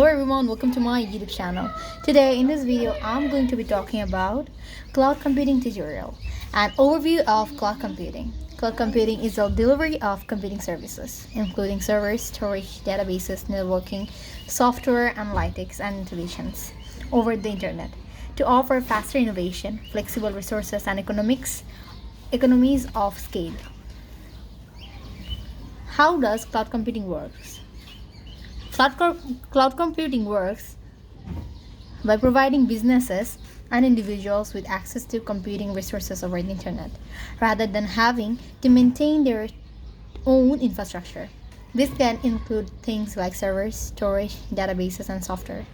everyone, welcome to my YouTube channel. Today in this video I'm going to be talking about cloud computing tutorial. An overview of cloud computing. Cloud computing is the delivery of computing services, including servers, storage, databases, networking, software, analytics, and intelligence over the internet to offer faster innovation, flexible resources, and economies of scale. How does cloud computing works? Cloud computing works by providing businesses and individuals with access to computing resources over the internet rather than having to maintain their own infrastructure. This can include things like servers, storage, databases, and software.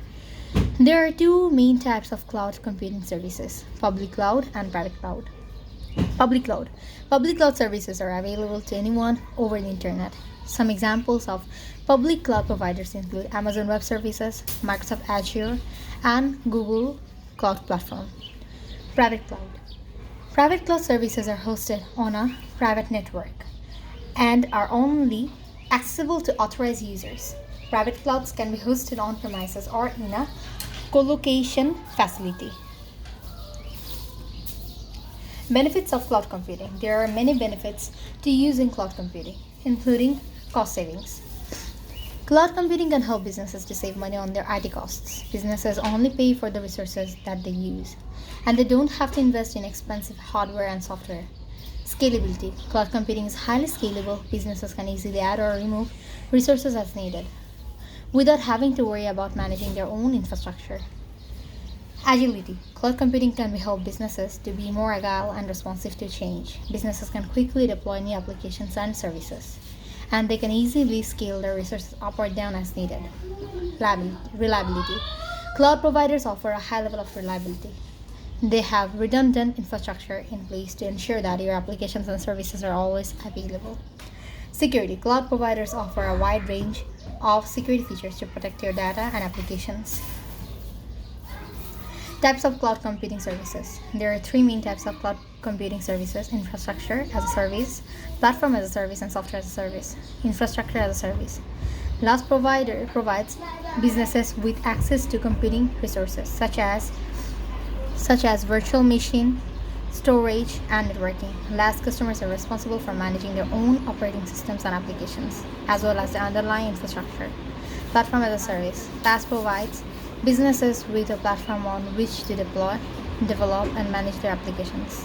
There are two main types of cloud computing services: public cloud and private cloud. Public cloud. Public cloud services are available to anyone over the internet. Some examples of public cloud providers include Amazon Web Services, Microsoft Azure, and Google Cloud Platform. Private cloud. Private cloud services are hosted on a private network and are only accessible to authorized users. Private clouds can be hosted on premises or in a colocation facility. Benefits of cloud computing. There are many benefits to using cloud computing, including cost savings. Cloud computing can help businesses to save money on their IT costs. Businesses only pay for the resources that they use, and they don't have to invest in expensive hardware and software. Scalability. Cloud computing is highly scalable. Businesses can easily add or remove resources as needed, without having to worry about managing their own infrastructure. Agility. Cloud computing can help businesses to be more agile and responsive to change. Businesses can quickly deploy new applications and services, and they can easily scale their resources up or down as needed. Reliability. Cloud providers offer a high level of reliability. They have redundant infrastructure in place to ensure that your applications and services are always available. Security. Cloud providers offer a wide range of security features to protect your data and applications. Types of cloud computing services. There are three main types of cloud computing services: infrastructure as a service, platform as a service, and software as a service. Infrastructure as a service. Last provider provides businesses with access to computing resources such as virtual machine, storage, and networking. Last, customers are responsible for managing their own operating systems and applications, as well as the underlying infrastructure. Platform as a service. Last provides businesses with a platform on which to deploy, develop, and manage their applications.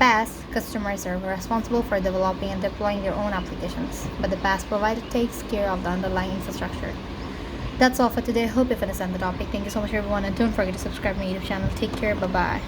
PaaS customers are responsible for developing and deploying their own applications, but the PaaS provider takes care of the underlying infrastructure. That's all for today. Hope you've understand the topic. Thank you so much, everyone, and don't forget to subscribe to my YouTube channel. Take care. Bye bye.